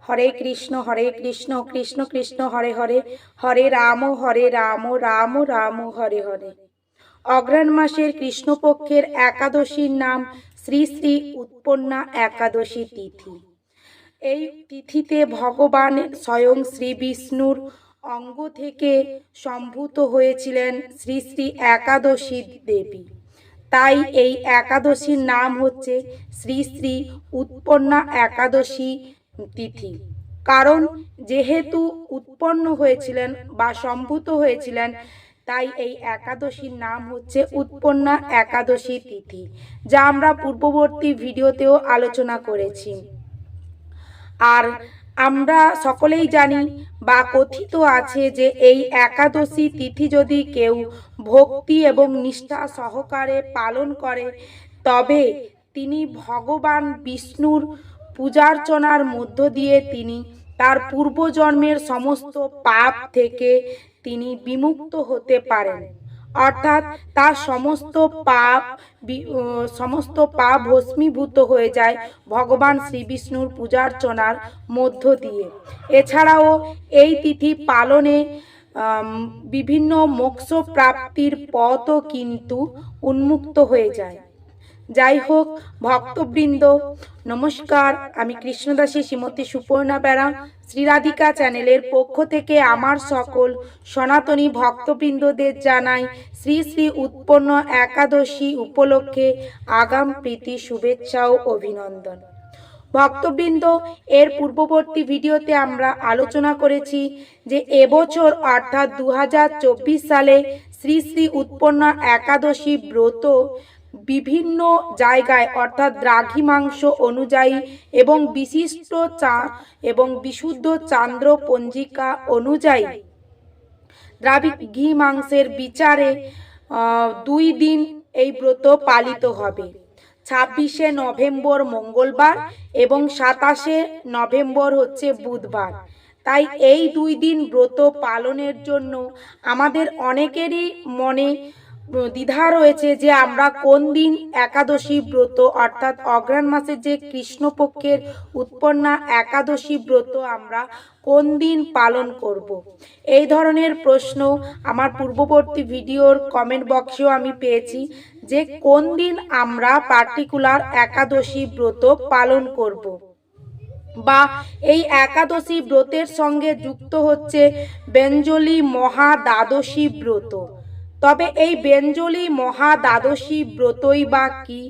হরে কৃষ্ণ কৃষ্ণ কৃষ্ণ হরে হরে, হরে রাম রাম রাম হরে হরে। অগ্রহায়ণ মাসের কৃষ্ণপক্ষের একাদশীর নাম শ্রী শ্রী উৎপন্না একাদশী তিথি। এই তিথিতে ভগবান স্বয়ং শ্রী বিষ্ণুর অঙ্গ থেকে সম্ভূত হয়েছিলেন শ্রী শ্রী একাদশী দেবী। তাই এই একাদশীর নাম হচ্ছে শ্রী শ্রী উৎপন্না একাদশী তিথি। কারণ যেহেতু উৎপন্ন হয়েছিলেন বা সম্ভূত হয়েছিলেন, তাই এই একাদশীর নাম হচ্ছে উৎপন্না একাদশী তিথি, যা আমরা পূর্ববর্তী ভিডিওতেও আলোচনা করেছি। আর আমরা সকলেই জানি বা কথিত আছে যে এই একাদশী তিথি যদি কেউ ভক্তি এবং নিষ্ঠা সহকারে পালন করে, তবে তিনি ভগবান বিষ্ণুর পূজার্চনার মধ্য দিয়ে তিনি তার পূর্বজন্মের সমস্ত পাপ থেকে তিনি বিমুক্ত হতে পারেন। অর্থাৎ তার সমস্ত পাপ ভস্মীভূত হয়ে যায় ভগবান শ্রী বিষ্ণুর পূজার্চনার মধ্য দিয়ে। এছাড়াও এই তিথি পালনে বিভিন্ন মোক্ষ প্রাপ্তির পথও কিন্তু উন্মুক্ত হয়ে যায়। যাই হোক ভক্তবৃন্দ, নমস্কার। আমি কৃষ্ণদাসী শ্রীমতী সুপর্ণা বেরা শ্রীরাধিকা চ্যানেলের পক্ষ থেকে আমার সকল সনাতনী ভক্তবৃন্দদের জানাই শ্রী শ্রী উৎপন্ন একাদশী উপলক্ষে আগাম প্রীতি শুভেচ্ছা ও অভিনন্দন। ভক্তবৃন্দ, এর পূর্ববর্তী ভিডিওতে আমরা আলোচনা করেছি যে এবছর অর্থাৎ 2024 সালে শ্রী শ্রী উৎপন্ন একাদশী ব্রত বিভিন্ন জায়গায় অর্থাৎ দ্রাঘিমাংশ অনুযায়ী এবং বিশুদ্ধ চান্দ্র পঞ্জিকা অনুযায়ী দ্রাঘিমাংশের বিচারে 2 দিন এই ব্রত পালিত হবে। 26শে নভেম্বর মঙ্গলবার এবং 27শে নভেম্বর হচ্ছে বুধবার। তাই এই 2 দিন ব্রত পালনের জন্য আমাদের অনেকেরই মনে দ্বিধা রয়েছে যে আমরা কোন দিন একাদশী ব্রত অর্থাৎ অগ্রহায়ণ মাসের যে কৃষ্ণপক্ষের উৎপন্না একাদশী ব্রত আমরা কোন দিন পালন করব। এই ধরনের প্রশ্ন আমার পূর্ববর্তী ভিডিওর কমেন্ট বক্সেও আমি পেয়েছি যে কোন দিন আমরা পার্টিকুলার একাদশী ব্রত পালন করব। বা এই একাদশী ব্রতের সঙ্গে যুক্ত হচ্ছে বেঞ্জলি মহা দ্বাদশী ব্রত। তবে এই বেঞ্জলি মহা দ্বাদশী ব্রতই বা কি,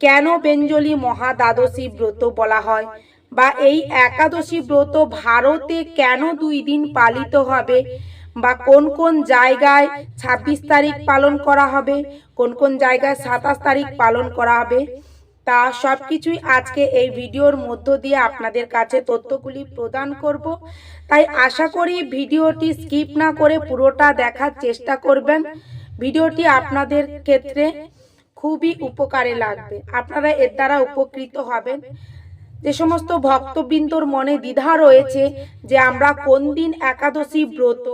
কেন বেঞ্জলি মহা দ্বাদশী ব্রত বলা হয়, বা এই একাদশী ব্রত ভারতে কেন 2 দিন পালিত হবে, বা কোন কোন জায়গায় 26 তারিখ পালন করা হবে, কোন কোন জায়গায় 27 তারিখ পালন করা হবে, তা সব কিছুই আজকে এই ভিডিওর মধ্য দিয়ে আপনাদের কাছে তথ্যগুলি প্রদান করব। তাই আশা করি ভিডিওটি স্কিপ না করে পুরোটা দেখার চেষ্টা করবেন। ভিডিওটি আপনাদের ক্ষেত্রে খুবই উপকারে লাগবে, আপনারা এর দ্বারা উপকৃত হবেন। যে সমস্ত ভক্তবৃন্দর মনে দ্বিধা রয়েছে যে আমরা কোন দিন একাদশী ব্রত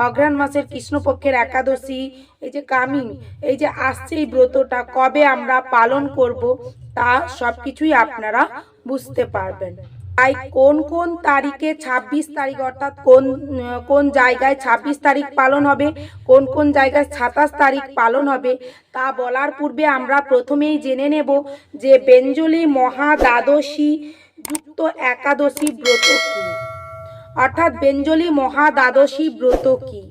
অগ্রহায়ণ মাসের কৃষ্ণপক্ষের একাদশী এই যে এই যে আসছে এই ব্রতটা কবে আমরা পালন করব, তা সব কিছুই আপনারা বুঝতে পারবেন। তাই কোন কোন তারিখে 26 তারিখ অর্থাৎ কোন কোন জায়গায় 26 তারিখ পালন হবে, কোন কোন জায়গায় 27 তারিখ পালন হবে, তা বলার পূর্বে আমরা প্রথমেই জেনে নেব যে বেঞ্জলি মহা দ্বাদশী যুক্ত একাদশী ব্রত কি, অর্থাৎ বেঞ্জলি মহা দ্বাদশী ব্রত কি।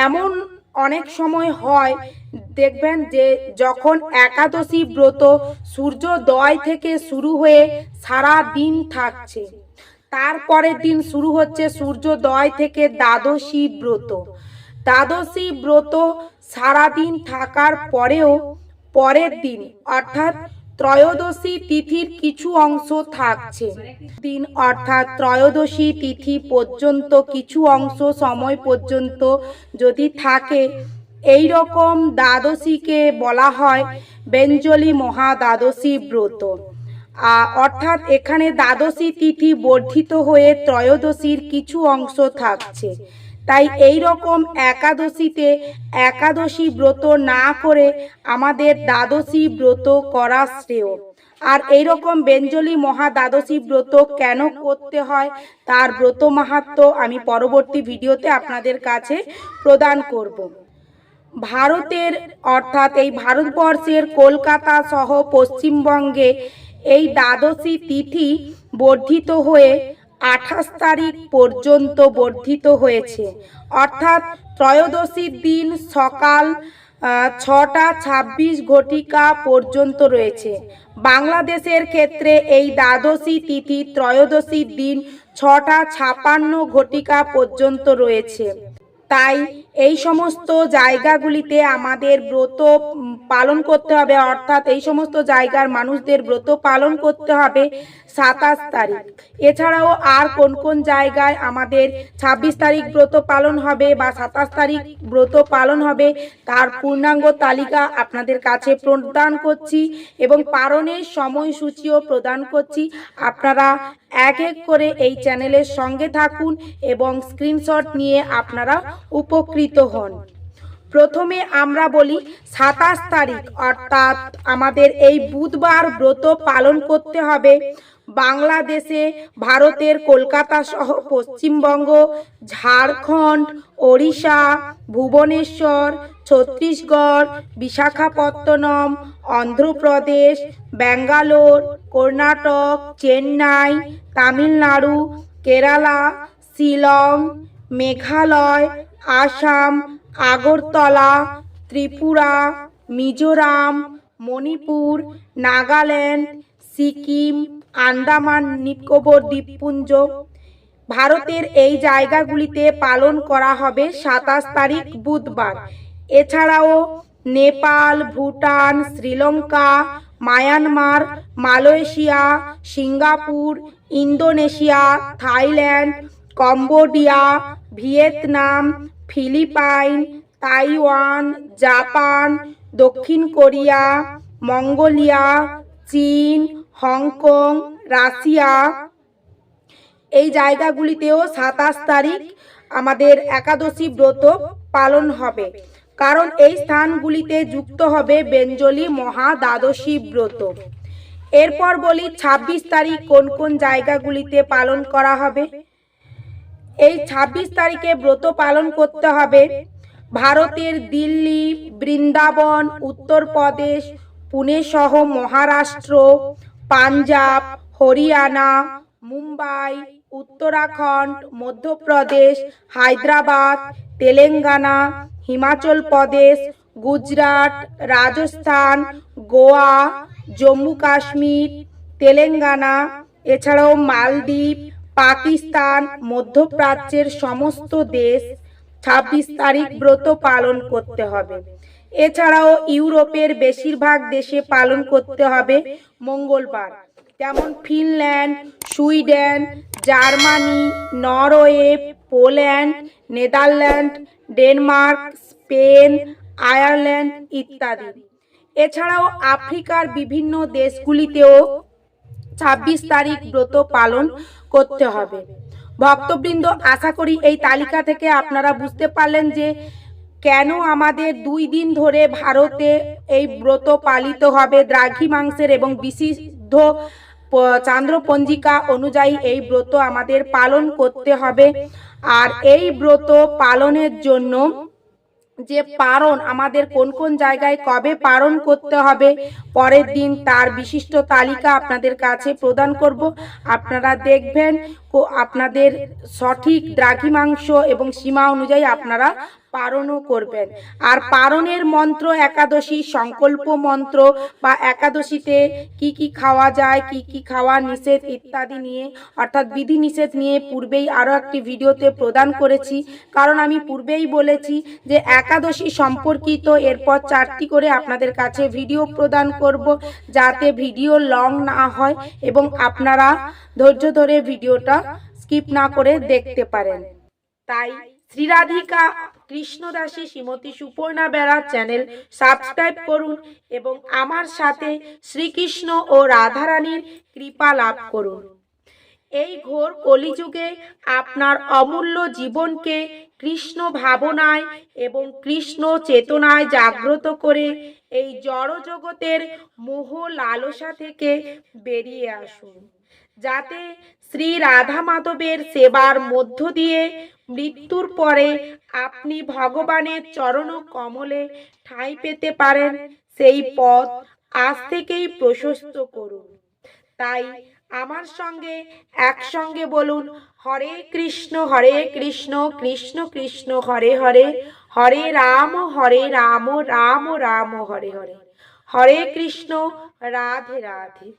এমন অনেক সময় হয় দেখবেন যে যখন একাদশী ব্রত সূর্যোদয় থেকে শুরু হয়ে সারা দিন থাকছে, তারপরের দিন শুরু হচ্ছে সূর্যোদয় থেকে দ্বাদশী ব্রত। দ্বাদশী ব্রত সারাদিন থাকার পরেও পরের দিন অর্থাৎ ত্রয়োদশী তিথির কিছু অংশ থাকছে দিন, অর্থাৎ ত্রয়োদশী তিথি পর্যন্ত কিছু অংশ সময় পর্যন্ত যদি থাকে, এই রকম দ্বাদশীকে বলা হয় বেঞ্জলি মহা দ্বাদশী ব্রত। অর্থাৎ এখানে দ্বাদশী তিথি বর্ধিত হয়ে ত্রয়োদশীর কিছু অংশ থাকছে। তাই এই রকম একাদশীতে একাদশী ব্রত না করে আমাদের দ্বাদশী ব্রত করা শ্রেয়। আর এইরকম বেঞ্জলি মহা দ্বাদশী ব্রত কেন করতে হয় তার ব্রত মাহাত্ম্য আমি পরবর্তী ভিডিওতে আপনাদের কাছে প্রদান করব। ভারতের অর্থাৎ এই ভারতবর্ষের কলকাতা সহ পশ্চিমবঙ্গে এই দ্বাদশী তিথি বর্ধিত হয়ে 28 তারিখ পর্যন্ত বর্ধিত হয়েছে। অর্থাৎ ত্রয়োদশীর দিন সকাল 6:26 পর্যন্ত রয়েছে। বাংলাদেশের ক্ষেত্রে এই দ্বাদশী তিথি ত্রয়োদশীর দিন 6:56 পর্যন্ত রয়েছে। তাই এই সমস্ত জায়গাগুলিতে আমাদের ব্রত পালন করতে হবে, অর্থাৎ এই সমস্ত জায়গার মানুষদের ব্রত পালন করতে হবে 27 তারিখ। এছাড়াও আর কোন কোন জায়গায় আমাদের 26 তারিখ ব্রত পালন হবে বা 27 তারিখ ব্রত পালন হবে তার পূর্ণাঙ্গ তালিকা আপনাদের কাছে প্রদান করছি এবং পালনের সময়সূচিও প্রদান করছি। আপনারা এক এক করে এই চ্যানেলের সঙ্গে থাকুন এবং স্ক্রিনশট নিয়ে আপনারা উপকৃত হন। প্রথমে আমরা বলি 27 তারিখ অর্থাৎ আমাদের এই বুধবার ব্রত পালন করতে হবে বাংলাদেশে ভারতের কলকাতা সহ পশ্চিমবঙ্গ, ঝাড়খণ্ড, ওড়িশা, ভুবনেশ্বর, ছত্তিশগড়, বিশাখাপত্তনম, অন্ধ্রপ্রদেশ, ব্যাঙ্গালোর, কর্ণাটক, চেন্নাই, তামিলনাড়ু, কেরালা, শিলং, মেঘালয়, আসাম, আগরতলা, ত্রিপুরা, মিজোরাম, মণিপুর, নাগাল্যান্ড, সিকিম, আন্দামান নিকোবর দ্বীপপুঞ্জ, ভারতের এই জায়গাগুলিতে পালন করা হবে 27 তারিখ বুধবার। এছাড়াও Nepal, Bhutan, Sri Lanka, Myanmar, Malaysia, Singapore, Indonesia, Thailand, Cambodia, Vietnam, Philippine, Taiwan, Japan, দক্ষিণ কোরিয়া, মঙ্গোলিয়া, চীন, হংকং, রাশিয়া, এই জায়গাগুলিতেও 27 তারিখ আমাদের একাদশী ব্রত পালন হবে, কারণ এই স্থানগুলিতে যুক্ত হবে বেঞ্জলি মহা দ্বাদশী ব্রত। এরপর বলি 26 তারিখ কোন কোন জায়গাগুলিতে পালন করা হবে। এই 26 তারিখে ব্রত পালন করতে হবে ভারতের দিল্লি, বৃন্দাবন, উত্তরপ্রদেশ, পুনে সহ মহারাষ্ট্র, পাঞ্জাব, হরিয়ানা, মুম্বাই, উত্তরাখণ্ড, মধ্যপ্রদেশ, হায়দ্রাবাদ, তেলেঙ্গানা, হিমাচল প্রদেশ, গুজরাট, রাজস্থান, গোয়া, জম্মু কাশ্মীর, তেলেঙ্গানা, এছাড়াও মালদ্বীপ, পাকিস্তান, মধ্যপ্রাচ্যের সমস্ত দেশ 26 তারিখ ব্রত পালন করতে হবে। এছাড়াও ইউরোপের বেশিরভাগ দেশে পালন করতে হবে মঙ্গলবার, যেমন Finland, Sweden, Germany, Norway, Poland, Netherland, Denmark, Spain, Ireland ইত্যাদি। এছাড়াও আফ্রিকার বিভিন্ন দেশগুলিতেও 26 তারিখ ব্রত পালন করতে হবে। ভক্তবৃন্দ, আশা করি এই তালিকা থেকে আপনারা বুঝতে পারলেন যে কেন আমাদের 2 দিন ধরে ভারতে এই ব্রত পালিত হবে। দ্রাঘিমাংশের এবং বিশুদ্ধ চান্দ্রপঞ্জিকা অনুযায়ী এই ব্রত আমাদের পালন করতে হবে। আর এই ব্রত পালনের জন্য যে পারণ আমাদের কোন কোন জায়গায় কবে পালন করতে হবে পরের দিন তার বিশিষ্ট তালিকা আপনাদের কাছে প্রদান করব। আপনারা দেখবেন ও আপনাদের সঠিক দ্রাঘিমাংশ এবং সীমা অনুযায়ী আপনারা পালনও করবেন। আর পালনের মন্ত্র, একাদশী সংকল্প মন্ত্র বা একাদশীতে কি কি খাওয়া যায়, কি কি খাওয়া নিষেধ ইত্যাদি নিয়ে অর্থাৎ বিধি নিষেধ নিয়ে পূর্বেই আরও একটি ভিডিওতে প্রদান করেছি। কারণ আমি পূর্বেই বলেছি যে একাদশী সম্পর্কিত এরপর 4টি করে আপনাদের কাছে ভিডিও প্রদান করব, যাতে ভিডিও লং না হয় এবং আপনারা ধৈর্য ধরে ভিডিওটা স্কিপ না করে দেখতে পারেন। তাই শ্রীরাধিকা কৃষ্ণদাসী শ্রীমতী সুপর্ণা বেরা চ্যানেল সাবস্ক্রাইব করুন এবং আমার সাথে শ্রীকৃষ্ণ ও রাধারানীর কৃপা লাভ করুন। এই ঘোর কলিযুগে আপনার অমূল্য জীবনকে কৃষ্ণ ভাবনায় এবং কৃষ্ণ চেতনায় জাগ্রত করে এই জড় জগতের মোহ লালসা থেকে বেরিয়ে আসুন, যাতে শ্রী রাধা মাধবের সেবার মধ্য দিয়ে মৃত্যুর পরে আপনি ভগবানের চরণ কমলে ঠাঁই পেতে পারেন। সেই পথ আজ থেকেই প্রশস্ত করুন। তাই আমার সঙ্গে একসঙ্গে বলুন, হরে কৃষ্ণ কৃষ্ণ কৃষ্ণ হরে হরে, হরে রাম রাম রাম হরে হরে, হরে কৃষ্ণ, রাধে রাধে।